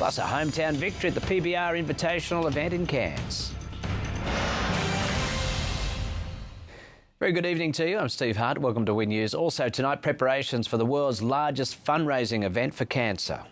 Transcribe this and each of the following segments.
Plus a hometown victory at the PBR Invitational event in Cairns. Very good evening to you. I'm Steve Hart. Welcome to Win News. Also tonight, preparations for the world's largest fundraising event for cancer.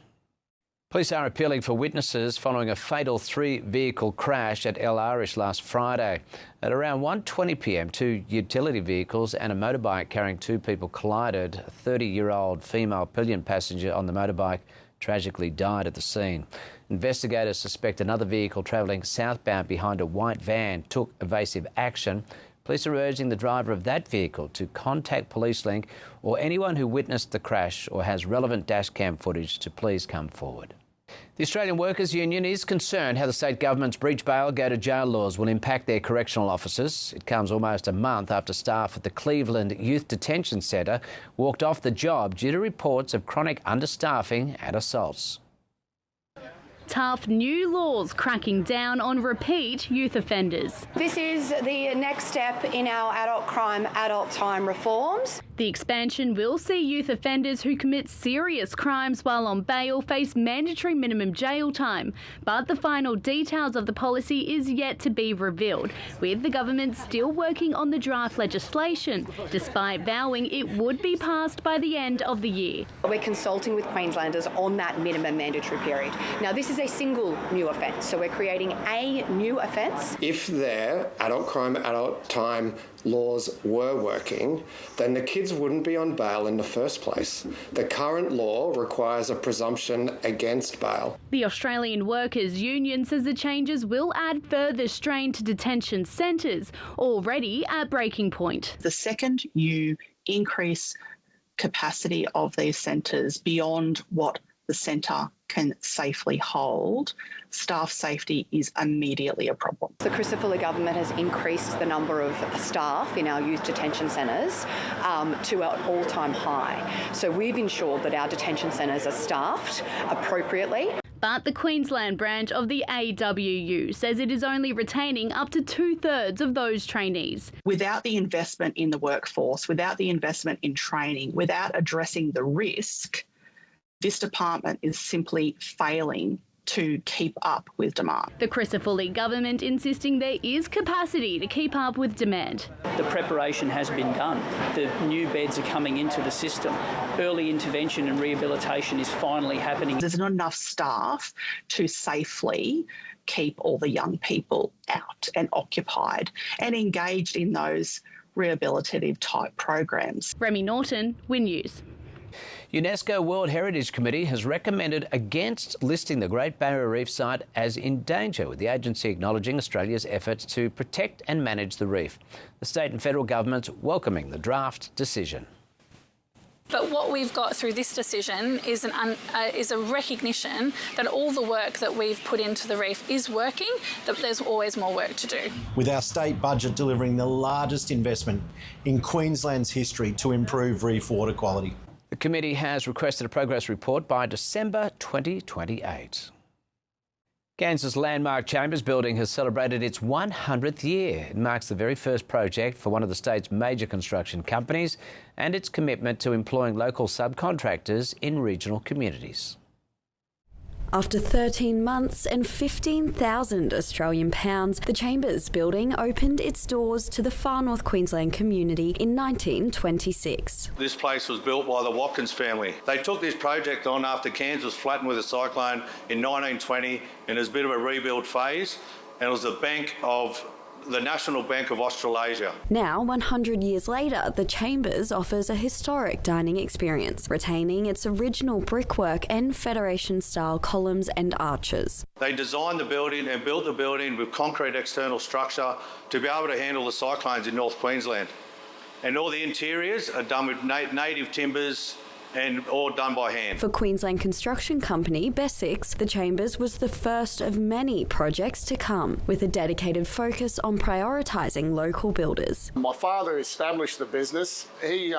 Police are appealing for witnesses following a fatal three-vehicle crash at El Arish last Friday. At around 1:20 p.m, two utility vehicles and a motorbike carrying two people collided. A 30-year-old female pillion passenger on the motorbike tragically died at the scene. Investigators suspect another vehicle travelling southbound behind a white van took evasive action. Police are urging the driver of that vehicle to contact PoliceLink or anyone who witnessed the crash or has relevant dashcam footage to please come forward. The Australian Workers' Union is concerned how the state government's breach bail, go to jail laws will impact their correctional officers. It comes almost a month after staff at the Cleveland Youth Detention Centre walked off the job due to reports of chronic understaffing and assaults. Tough new laws cracking down on repeat youth offenders. This is the next step in our adult crime, adult time reforms. The expansion will see youth offenders who commit serious crimes while on bail face mandatory minimum jail time. But the final details of the policy is yet to be revealed, with the government still working on the draft legislation, despite vowing it would be passed by the end of the year. We're consulting with Queenslanders on that minimum mandatory period. Now, this is a single new offence, so we're creating a new offence. If their adult crime, adult time laws were working, then the kids wouldn't be on bail in the first place. The current law requires a presumption against bail. The Australian Workers' Union says the changes will add further strain to detention centres, already at breaking point. The second you increase capacity of these centres beyond what the centre can safely hold, staff safety is immediately a problem. The Christopher government has increased the number of staff in our youth detention centres to an all-time high. So we've ensured that our detention centres are staffed appropriately. But the Queensland branch of the AWU says it is only retaining up to 2/3 of those trainees. Without the investment in the workforce, without the investment in training, without addressing the risk, this department is simply failing to keep up with demand. The Christopher government insisting there is capacity to keep up with demand. The preparation has been done. The new beds are coming into the system. Early intervention and rehabilitation is finally happening. There's not enough staff to safely keep all the young people out and occupied and engaged in those rehabilitative type programs. Remy Norton, Win News. UNESCO World Heritage Committee has recommended against listing the Great Barrier Reef site as in danger, with the agency acknowledging Australia's efforts to protect and manage the reef. The state and federal governments welcoming the draft decision. But what we've got through this decision is a recognition that all the work that we've put into the reef is working, that there's always more work to do. With our state budget delivering the largest investment in Queensland's history to improve reef water quality. The committee has requested a progress report by December 2028. Cairns' landmark Chambers building has celebrated its 100th year. It marks the very first project for one of the state's major construction companies and its commitment to employing local subcontractors in regional communities. After 13 months and 15,000 Australian pounds, the Chambers building opened its doors to the far north Queensland community in 1926. This place was built by the Watkins family. They took this project on after Cairns was flattened with a cyclone in 1920, and it was a bit of a rebuild phase, and it was the bank of the National Bank of Australasia. Now, 100 years later, the Chambers offers a historic dining experience, retaining its original brickwork and Federation-style columns and arches. They designed the building and built the building with concrete external structure to be able to handle the cyclones in North Queensland. And all the interiors are done with native timbers and all done by hand. For Queensland construction company Besix, the Chambers was the first of many projects to come, with a dedicated focus on prioritising local builders. My father established the business. He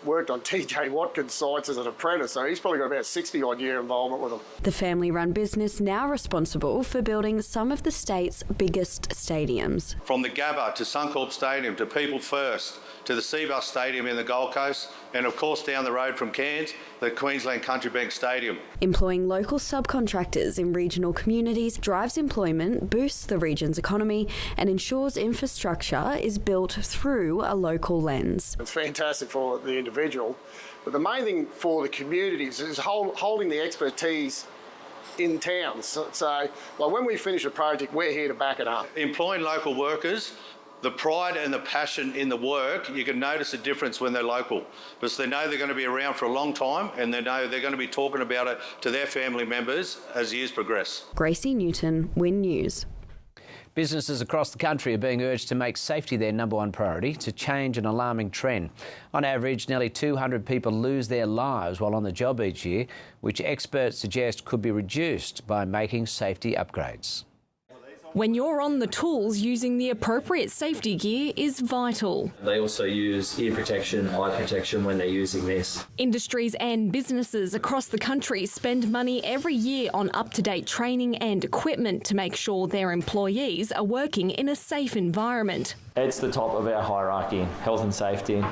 worked on TJ Watkins' sites as an apprentice, so he's probably got about 60-odd year involvement with them. The family-run business now responsible for building some of the state's biggest stadiums. From the Gabba to Suncorp Stadium to People First to the Seabus Stadium in the Gold Coast, and of course down the road from Cairns, the Queensland Country Bank Stadium. Employing local subcontractors in regional communities drives employment, boosts the region's economy and ensures infrastructure is built through a local lens. It's fantastic for the individual, but the main thing for the communities is holding the expertise in towns. So like when we finish a project, we're here to back it up. Employing local workers, the pride and the passion in the work, you can notice a difference when they're local because they know they're going to be around for a long time and they know they're going to be talking about it to their family members as years progress. Gracie Newton, Win News. Businesses across the country are being urged to make safety their number one priority to change an alarming trend. On average, nearly 200 people lose their lives while on the job each year, which experts suggest could be reduced by making safety upgrades. When you're on the tools, using the appropriate safety gear is vital. They also use ear protection, eye protection when they're using this. Industries and businesses across the country spend money every year on up-to-date training and equipment to make sure their employees are working in a safe environment. It's the top of our hierarchy, health and safety,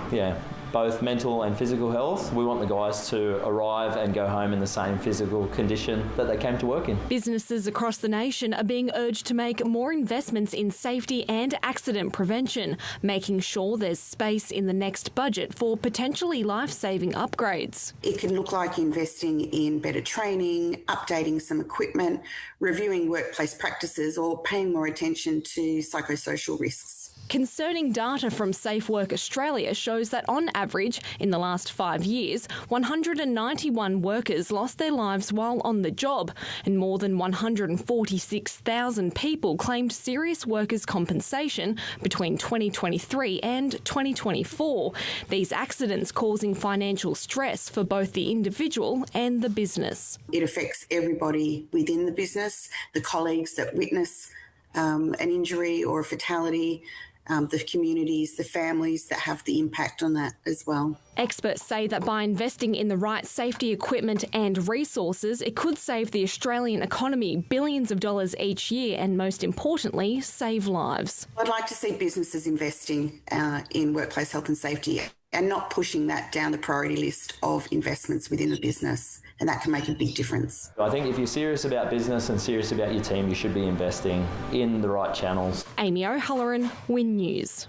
both mental and physical health. We want the guys to arrive and go home in the same physical condition that they came to work in. Businesses across the nation are being urged to make more investments in safety and accident prevention, making sure there's space in the next budget for potentially life-saving upgrades. It can look like investing in better training, updating some equipment, reviewing workplace practices or paying more attention to psychosocial risks. Concerning data from Safe Work Australia shows that on average, in the last 5 years, 191 workers lost their lives while on the job, and more than 146,000 people claimed serious workers' compensation between 2023 and 2024. These accidents causing financial stress for both the individual and the business. It affects everybody within the business, the colleagues that witness an injury or a fatality, the communities, the families that have the impact on that as well. Experts say that by investing in the right safety equipment and resources, it could save the Australian economy billions of dollars each year and, most importantly, save lives. I'd like to see businesses investing in workplace health and safety and not pushing that down the priority list of investments within the business, and that can make a big difference. I think if you're serious about business and serious about your team, you should be investing in the right channels. Amy O'Halloran, Win News.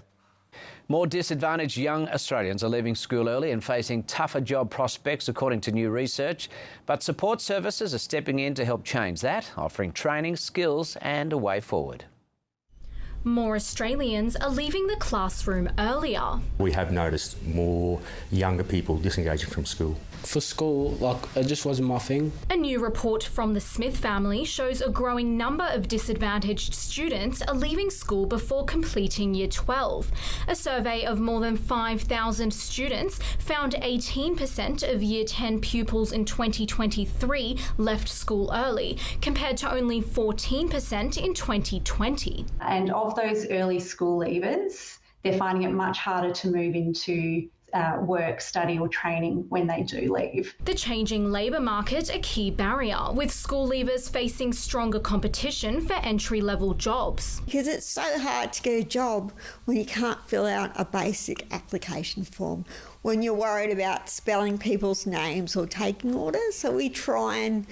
More disadvantaged young Australians are leaving school early and facing tougher job prospects, according to new research. But support services are stepping in to help change that, offering training, skills and a way forward. More Australians are leaving the classroom earlier. We have noticed more younger people disengaging from school. For school, it just wasn't my thing. A new report from the Smith family shows a growing number of disadvantaged students are leaving school before completing Year 12. A survey of more than 5,000 students found 18% of Year 10 pupils in 2023 left school early, compared to only 14% in 2020. And of those early school leavers, they're finding it much harder to move into work, study or training when they do leave. The changing labour market a key barrier, with school leavers facing stronger competition for entry-level jobs. Because it's so hard to get a job when you can't fill out a basic application form, when you're worried about spelling people's names or taking orders. So we try and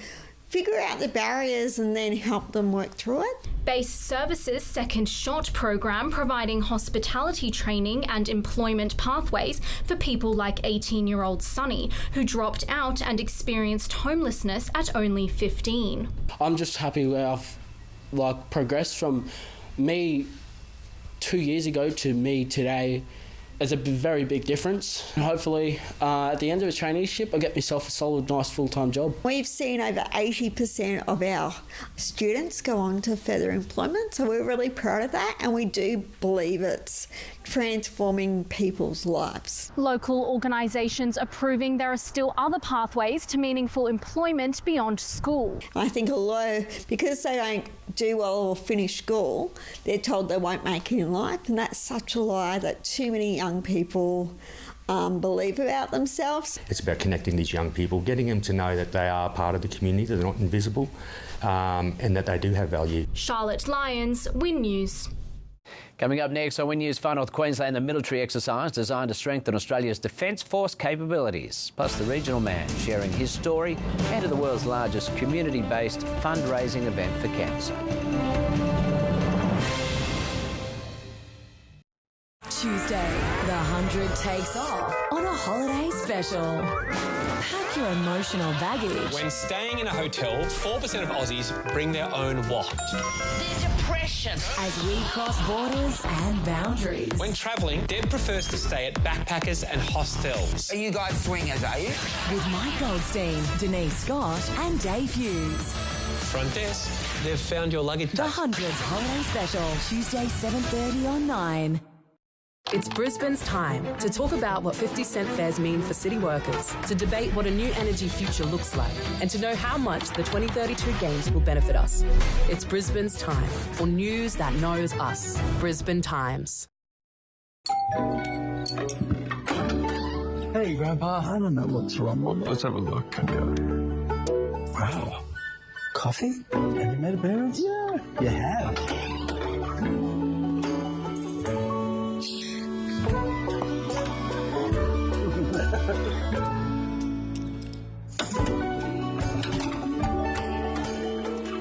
figure out the barriers and then help them work through it. Base Services' Second Shot program, providing hospitality training and employment pathways for people like 18-year-old Sonny, who dropped out and experienced homelessness at only 15. I'm just happy where I've progressed from me 2 years ago to me today. There's a very big difference. And hopefully, at the end of a traineeship, I'll get myself a solid, nice full-time job. We've seen over 80% of our students go on to further employment, so we're really proud of that, and we do believe it's transforming people's lives. Local organisations are proving there are still other pathways to meaningful employment beyond school. I think because they don't do well or finish school, they're told they won't make it in life, and that's such a lie that too many young people believe about themselves. It's about connecting these young people, getting them to know that they are part of the community, that they're not invisible, and that they do have value. Charlotte Lyons, Win News. Coming up next on Win News, Far North Queensland, the military exercise designed to strengthen Australia's Defence Force capabilities, plus the regional man sharing his story and of the world's largest community-based fundraising event for cancer. Tuesday, the 100 takes off on a holiday special. Pack your emotional baggage. When staying in a hotel, 4% of Aussies bring their own wallet. Their depression. As we cross borders and boundaries. When travelling, Deb prefers to stay at backpackers and hostels. Are you guys swingers, are you? With Mike Goldstein, Denise Scott and Dave Hughes. Front desk, they've found your luggage. The 100's holiday special, Tuesday 7:30 on 9. It's Brisbane's time to talk about what 50-cent fares mean for city workers, to debate what a new energy future looks like, and to know how much the 2032 Games will benefit us. It's Brisbane's time for news that knows us. Brisbane Times. Hey, Grandpa. I don't know what's wrong with it. Let's have a look. Wow. Coffee? Have you made a parents? Yeah, you have.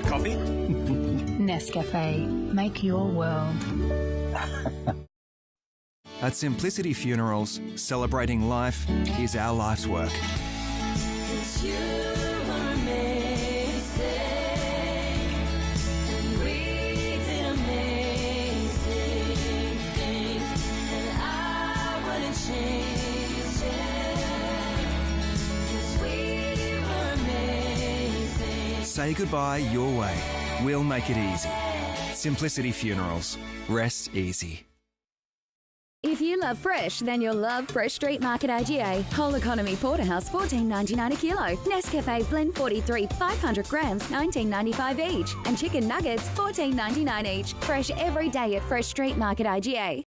Coffee? Nescafe. Make your world. At Simplicity Funerals, celebrating life is our life's work. Say goodbye your way. We'll make it easy. Simplicity Funerals. Rest easy. If you love fresh, then you'll love Fresh Street Market AGA. Whole economy porterhouse, $14.99 a kilo. Nescafe blend 43, 500 grams, $19.95 each. And chicken nuggets, $14.99 each. Fresh every day at Fresh Street Market AGA.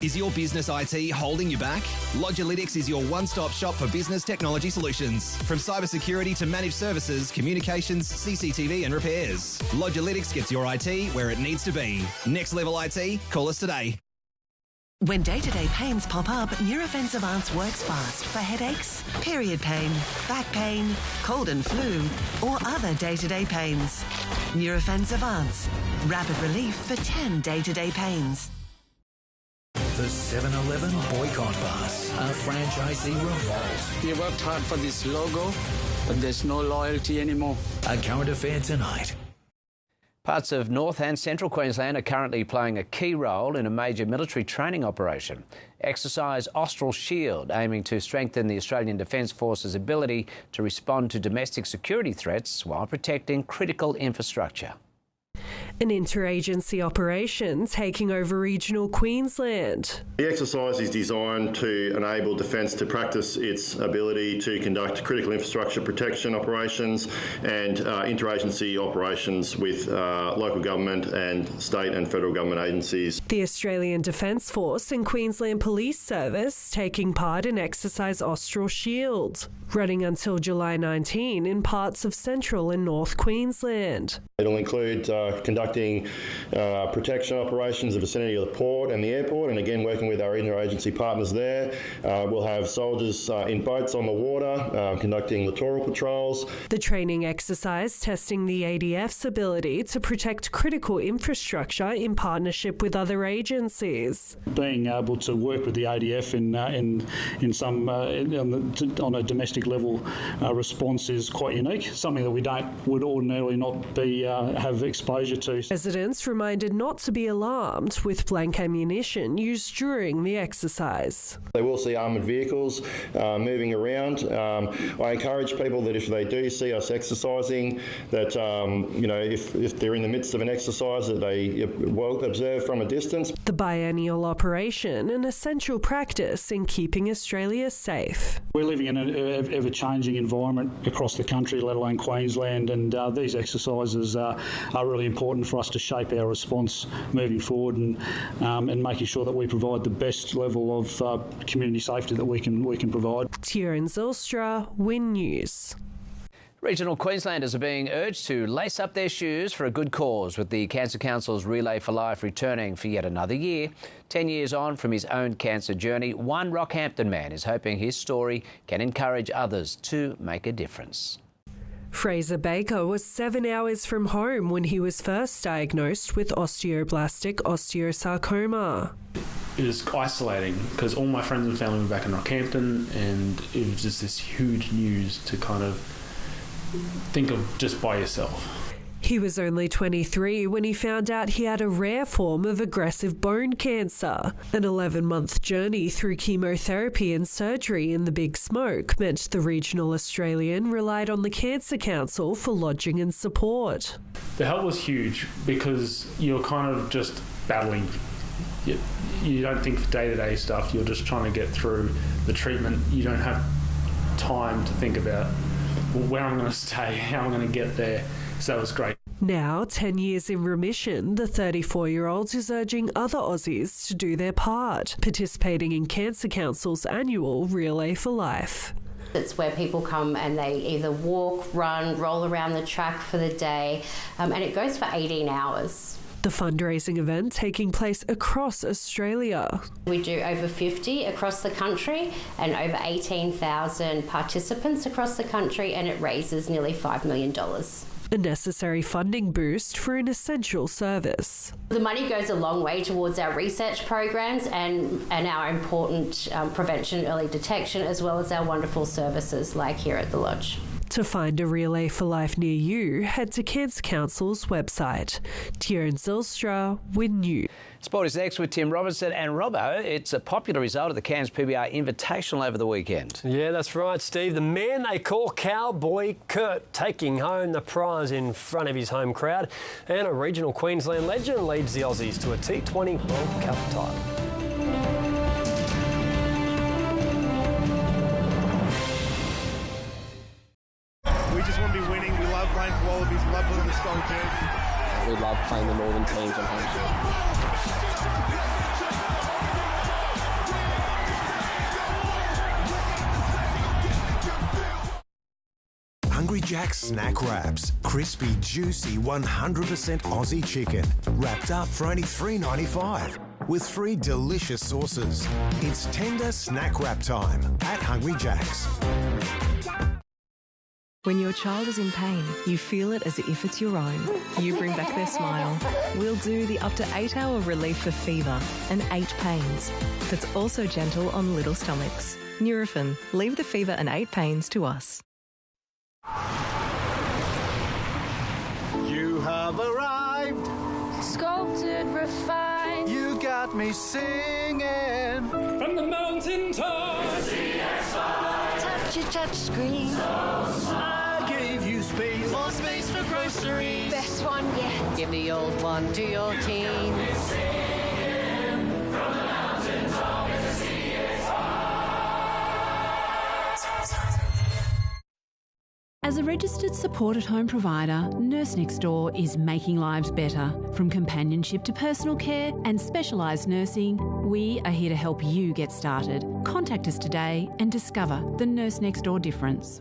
Is your business IT holding you back? Logelytics is your one-stop shop for business technology solutions. From cybersecurity to managed services, communications, CCTV and repairs. Logelytics gets your IT where it needs to be. Next level IT, call us today. When day-to-day pains pop up, Nurofen Advance works fast for headaches, period pain, back pain, cold and flu, or other day-to-day pains. Nurofen Advance. Rapid relief for 10 day-to-day pains. The 7-Eleven boycott bus. A franchisee revolt. You worked hard for this logo, but there's no loyalty anymore. A current affair tonight. Parts of North and Central Queensland are currently playing a key role in a major military training operation. Exercise Austral Shield, aiming to strengthen the Australian Defence Force's ability to respond to domestic security threats while protecting critical infrastructure. An interagency operation taking over regional Queensland. The exercise is designed to enable Defence to practice its ability to conduct critical infrastructure protection operations and interagency operations with local government and state and federal government agencies. The Australian Defence Force and Queensland Police Service taking part in Exercise Austral Shield, running until July 19 in parts of Central and North Queensland. It'll include conducting protection operations in the vicinity of the port and the airport, and again working with our interagency partners there. We'll have soldiers in boats on the water conducting littoral patrols. The training exercise testing the ADF's ability to protect critical infrastructure in partnership with other agencies. Being able to work with the ADF in some on a domestic level response is quite unique. Something that we would ordinarily not be have exposure to. Residents reminded not to be alarmed with blank ammunition used during the exercise. They will see armoured vehicles moving around. I encourage people that if they do see us exercising, that if they're in the midst of an exercise, that they will observe from a distance. The biennial operation, an essential practice in keeping Australia safe. We're living in an ever-changing environment across the country, let alone Queensland, and these exercises are really important important for us to shape our response moving forward and making sure that we provide the best level of community safety that we can provide. Tieran Zylstra, Win News. Regional Queenslanders are being urged to lace up their shoes for a good cause, with the Cancer Council's Relay for Life returning for yet another year. 10 years on from his own cancer journey, one Rockhampton man is hoping his story can encourage others to make a difference. Fraser Baker was 7 hours from home when he was first diagnosed with osteoblastic osteosarcoma. It was isolating because all my friends and family were back in Rockhampton, and it was just this huge news to kind of think of just by yourself. He was only 23 when he found out he had a rare form of aggressive bone cancer. An 11-month journey through chemotherapy and surgery in the Big Smoke meant the regional Australian relied on the Cancer Council for lodging and support. The help was huge because you're kind of just battling. You don't think for day-to-day stuff, you're just trying to get through the treatment. You don't have time to think about where I'm going to stay, how I'm going to get there. So that was great. Now, 10 years in remission, the 34-year-old is urging other Aussies to do their part, participating in Cancer Council's annual Relay for Life. It's where people come and they either walk, run, roll around the track for the day, and it goes for 18 hours. The fundraising event taking place across Australia. We do over 50 across the country and over 18,000 participants across the country, and it raises nearly $5 million. A necessary funding boost for an essential service. The money goes a long way towards our research programs and our important prevention and early detection, as well as our wonderful services like here at the Lodge. To find a Relay for Life near you, head to Cancer Council's website. Tieran Zylstra, Win News. Sport is next with Tim Robinson. And Robbo, it's a popular result of the Cairns PBR Invitational over the weekend. Yeah, that's right, Steve. The man they call Cowboy Kurt taking home the prize in front of his home crowd. And a regional Queensland legend leads the Aussies to a T20 World Cup title. We love playing the northern teams on home field. Hungry Jack's Snack Wraps. Crispy, juicy, 100% Aussie chicken. Wrapped up for only $3.95. With 3 delicious sauces. It's tender snack wrap time at Hungry Jack's. When your child is in pain, you feel it as if it's your own. You bring back their smile. We'll do the up to 8-hour relief for fever and 8 pains. That's also gentle on little stomachs. Nurofen. Leave the fever and 8 pains to us. You have arrived. Sculpted, refined. You got me singing. From the mountain top. Touch your touch screen. So I gave you space. More space for groceries. Best one yet. Give the old one to your teen. From the mountain top as the sea is high. As a registered supported home provider, Nurse Next Door is making lives better. From companionship to personal care and specialised nursing, we are here to help you get started. Contact us today and discover the Nurse Next Door difference.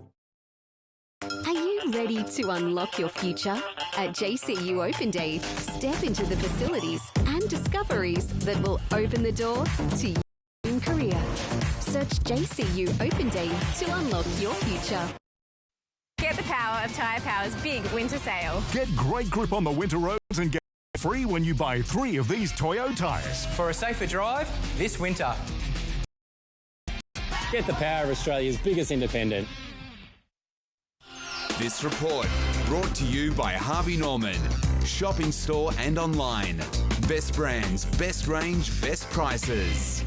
Are you ready to unlock your future? At JCU Open Day, step into the facilities and discoveries that will open the door to your career. Search JCU Open Day to unlock your future. Get the power of Tyre Power's big winter sale. Get great grip on the winter roads and get free when you buy 3 of these Toyo tyres. For a safer drive this winter. Get the power of Australia's biggest independent. This report brought to you by Harvey Norman. Shop in store and online. Best brands, best range, best prices.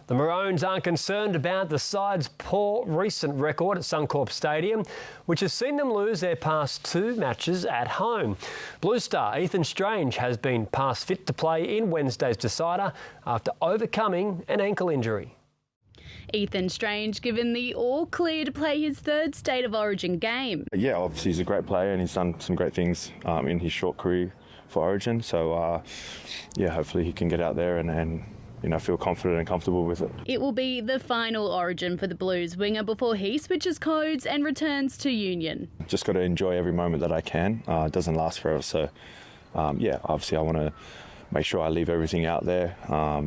The Maroons aren't concerned about the side's poor recent record at Suncorp Stadium, which has seen them lose their past 2 matches at home. Blue Star Ethan Strange has been past fit to play in Wednesday's decider after overcoming an ankle injury. Ethan Strange given the all clear to play his third State of Origin game. Yeah, obviously he's a great player and he's done some great things in his short career for Origin. So, hopefully he can get out there and feel confident and comfortable with it. It will be the final Origin for the Blues winger before he switches codes and returns to Union. Just got to enjoy every moment that I can. It doesn't last forever. So, obviously I want to make sure I leave everything out there,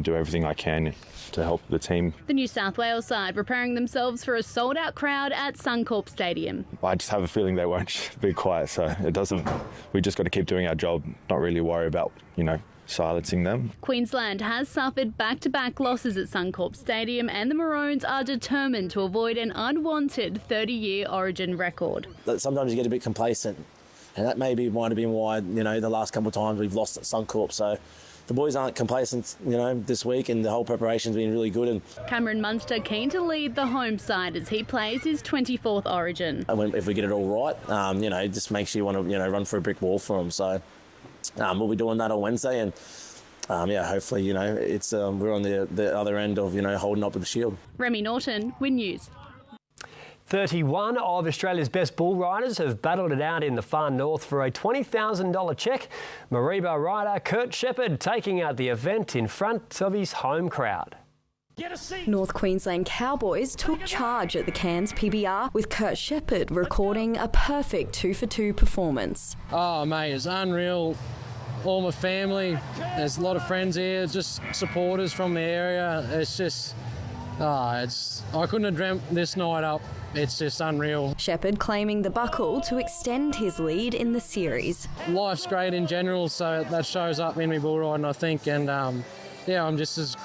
do everything I can to help the team. The New South Wales side preparing themselves for a sold-out crowd at Suncorp Stadium. I just have a feeling they won't be quiet, so we just got to keep doing our job, not really worry about, silencing them. Queensland has suffered back-to-back losses at Suncorp Stadium and the Maroons are determined to avoid an unwanted 30-year Origin record. Sometimes you get a bit complacent and that might have been why, the last couple of times we've lost at Suncorp. So the boys aren't complacent, this week and the whole preparation's been really good. And Cameron Munster keen to lead the home side as he plays his 24th Origin. If we get it all right, it just makes you want to, run through a brick wall for them. So we'll be doing that on Wednesday and hopefully, it's we're on the other end of, holding up with the shield. Remy Norton, Win News. 31 of Australia's best bull riders have battled it out in the far north for a $20,000 cheque. Mareeba rider Kurt Shepherd taking out the event in front of his home crowd. North Queensland Cowboys took charge at the Cairns PBR with Kurt Shepherd recording a perfect 2-for-2 performance. Oh mate, it's unreal. All my family, there's a lot of friends here, just supporters from the area. It's just, I couldn't have dreamt this night up. It's just unreal. Shepherd claiming the buckle to extend his lead in the series. Life's great in general, so that shows up in me bull riding, I think, and I'm just as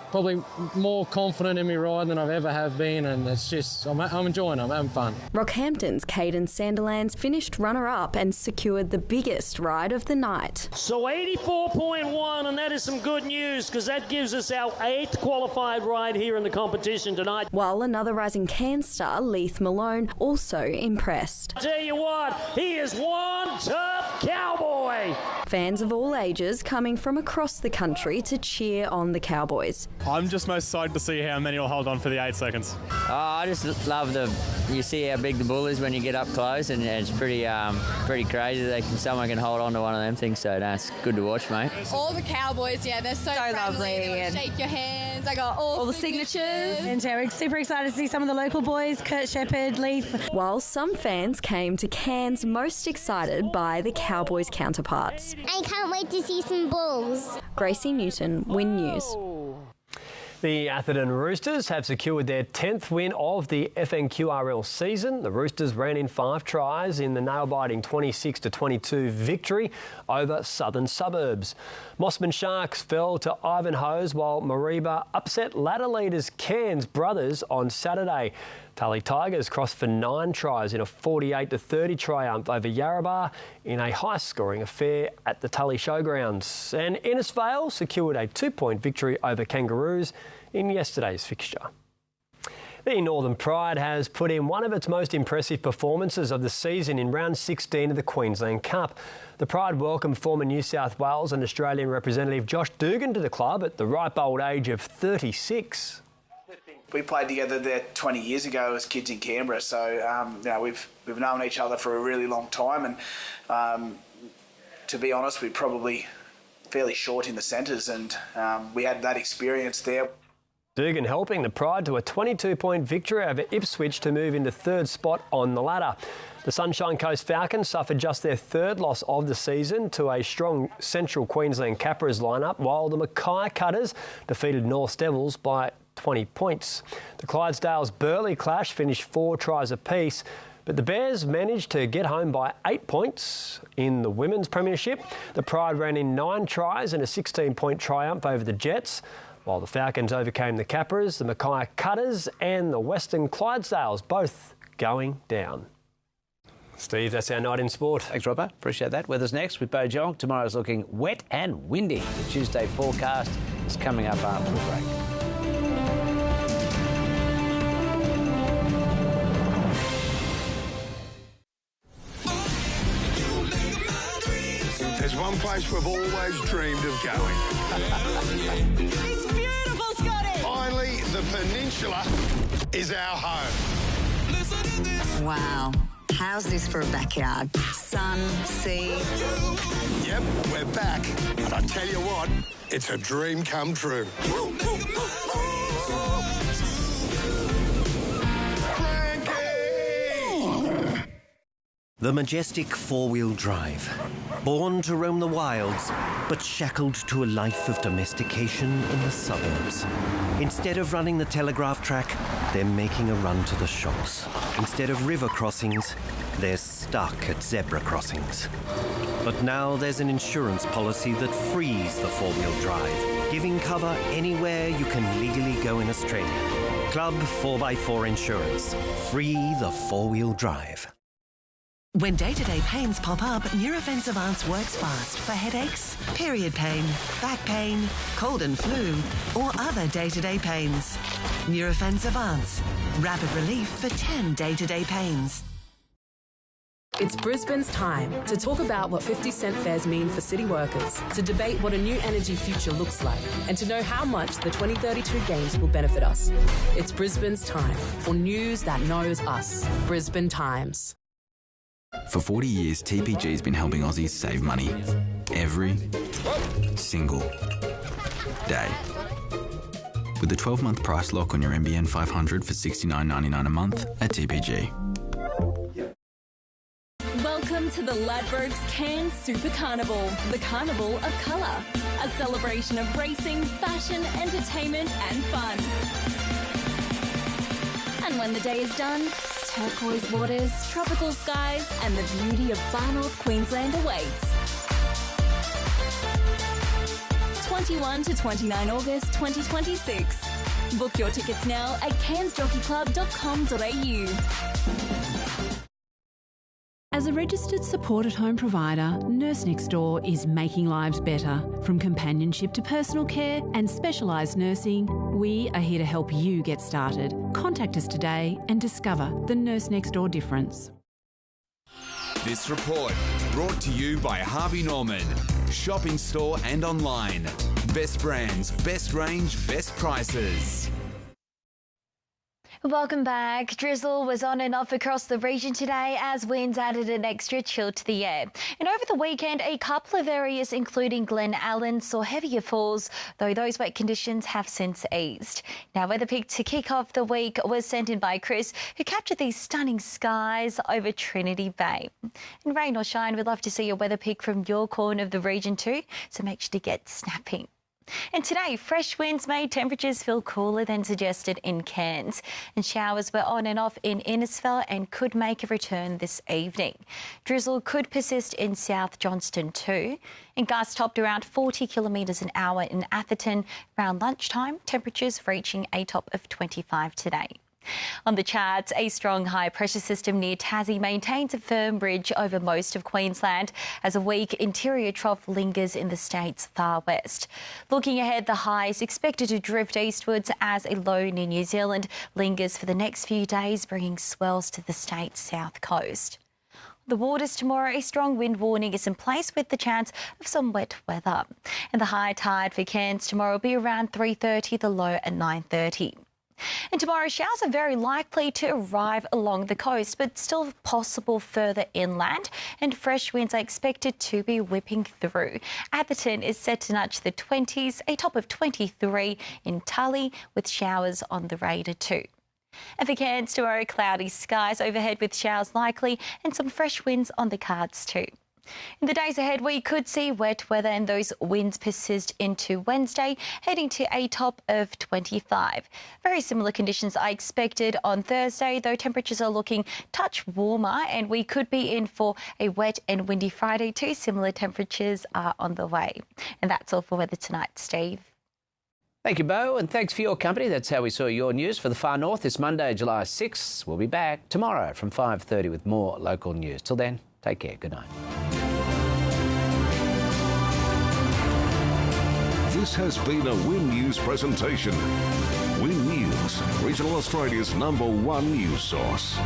probably more confident in me riding than I've ever have been, and it's just, I'm enjoying it, I'm having fun. Rockhampton's Caden Sanderlands finished runner-up and secured the biggest ride of the night. So 84.1, and that is some good news because that gives us our 8th qualified ride here in the competition tonight. While another rising Cairns star, Leith Malone, also impressed. I tell you what, he is one tough cowboy. Fans of all ages coming from across the country to cheer on the Cowboys. I'm just most psyched to see how many will hold on for the 8 seconds. I just love you see how big the bull is when you get up close, and it's pretty crazy that someone can hold on to one of them things, so it's good to watch, mate. All the Cowboys, they're so lovely. And shake your hands. I got all the signatures. And we're super excited to see some of the local boys, Kurt Shepherd, Leith. While some fans came to Cairns most excited by the Cowboys' counterparts. I can't wait to see some bulls. Gracie Newton, Win News. The Atherton Roosters have secured their 10th win of the FNQRL season. The Roosters ran in 5 tries in the nail-biting 26-22 victory over Southern Suburbs. Mossman Sharks fell to Ivanhoe's while Mareeba upset ladder leaders Cairns Brothers on Saturday. Tully Tigers crossed for 9 tries in a 48-30 triumph over Yarrabah in a high-scoring affair at the Tully Showgrounds. And Innisfail secured a 2-point victory over Kangaroos in yesterday's fixture. The Northern Pride has put in one of its most impressive performances of the season in round 16 of the Queensland Cup. The Pride welcomed former New South Wales and Australian representative Josh Dugan to the club at the ripe old age of 36. We played together there 20 years ago as kids in Canberra, so we've known each other for a really long time, and to be honest, we're probably fairly short in the centres, and we had that experience there. Dugan helping the Pride to a 22-point victory over Ipswich to move into 3rd spot on the ladder. The Sunshine Coast Falcons suffered just their 3rd loss of the season to a strong Central Queensland Capras lineup, while the Mackay Cutters defeated North Devils by 20 points. The Clydesdales Burleigh clash finished 4 tries apiece, but the Bears managed to get home by 8 points in the Women's Premiership. The Pride ran in 9 tries and a 16-point triumph over the Jets, while the Falcons overcame the Capras, the Mackay Cutters and the Western Clydesdales, both going down. Steve, that's our night in sport. Thanks, Robbo. Appreciate that. Weather's next with Bojong. Tomorrow's looking wet and windy. The Tuesday forecast is coming up after the break. There's one place we've always dreamed of going. It's beautiful, Scotty! finally, the peninsula is our home. Listen to this. Wow. How's this for a backyard? Sun, sea. Yep, we're back. And I tell you what, it's a dream come true. The majestic four-wheel drive. Born to roam the wilds, but shackled to a life of domestication in the suburbs. Instead of running the telegraph track, they're making a run to the shops. Instead of river crossings, they're stuck at zebra crossings. But now there's an insurance policy that frees the four-wheel drive, giving cover anywhere you can legally go in Australia. Club 4x4 Insurance. Free the four-wheel drive. When day-to-day pains pop up, Nurofen Advance works fast for headaches, period pain, back pain, cold and flu, or other day-to-day pains. Nurofen Advance. Rapid relief for 10 day-to-day pains. It's Brisbane's time to talk about what 50-cent fares mean for city workers, to debate what a new energy future looks like, and to know how much the 2032 Games will benefit us. It's Brisbane's time for news that knows us. Brisbane Times. For 40 years, TPG's been helping Aussies save money every single day. With a 12-month price lock on your NBN 500 for $69.99 a month at TPG. Welcome to the Ladbrokes Cairns Super Carnival, the carnival of colour. A celebration of racing, fashion, entertainment and fun. And when the day is done, turquoise waters, tropical skies and the beauty of far north Queensland awaits. 21 to 29 August 2026. Book your tickets now at cairnsjockeyclub.com.au. As a registered support-at-home provider, Nurse Next Door is making lives better. From companionship to personal care and specialised nursing, we are here to help you get started. Contact us today and discover the Nurse Next Door difference. This report brought to you by Harvey Norman. Shop in store and online. Best brands, best range, best prices. Welcome back. Drizzle was on and off across the region today as winds added an extra chill to the air. And over the weekend, a couple of areas, including Glen Allen, saw heavier falls, though those wet conditions have since eased. Now, weather pick to kick off the week was sent in by Chris, who captured these stunning skies over Trinity Bay. And rain or shine, we'd love to see a weather pick from your corner of the region too, so make sure to get snapping. And today, fresh winds made temperatures feel cooler than suggested in Cairns. And showers were on and off in Innisfail and could make a return this evening. Drizzle could persist in South Johnston too. And gusts topped around 40 kilometres an hour in Atherton around lunchtime, temperatures reaching a top of 25 today. On the charts, a strong high-pressure system near Tassie maintains a firm ridge over most of Queensland as a weak interior trough lingers in the state's far west. Looking ahead, the high is expected to drift eastwards as a low near New Zealand lingers for the next few days, bringing swells to the state's south coast. The waters tomorrow, a strong wind warning is in place with the chance of some wet weather. And the high tide for Cairns tomorrow will be around 3:30, the low at 9:30. And tomorrow, showers are very likely to arrive along the coast, but still possible further inland, and fresh winds are expected to be whipping through. Atherton is set to nudge the 20s, a top of 23 in Tully, with showers on the radar too. And for Cairns tomorrow, cloudy skies overhead with showers likely and some fresh winds on the cards too. In the days ahead, we could see wet weather and those winds persist into Wednesday, heading to a top of 25. Very similar conditions are expected on Thursday, though temperatures are looking touch warmer and we could be in for a wet and windy Friday too. Similar temperatures are on the way. And that's all for weather tonight, Steve. Thank you, Bo, and thanks for your company. That's how we saw your news for the Far North this Monday, July 6th. We'll be back tomorrow from 5:30 with more local news. Till then, take care. Good night. This has been a Win News presentation. Win News, Regional Australia's #1 news source.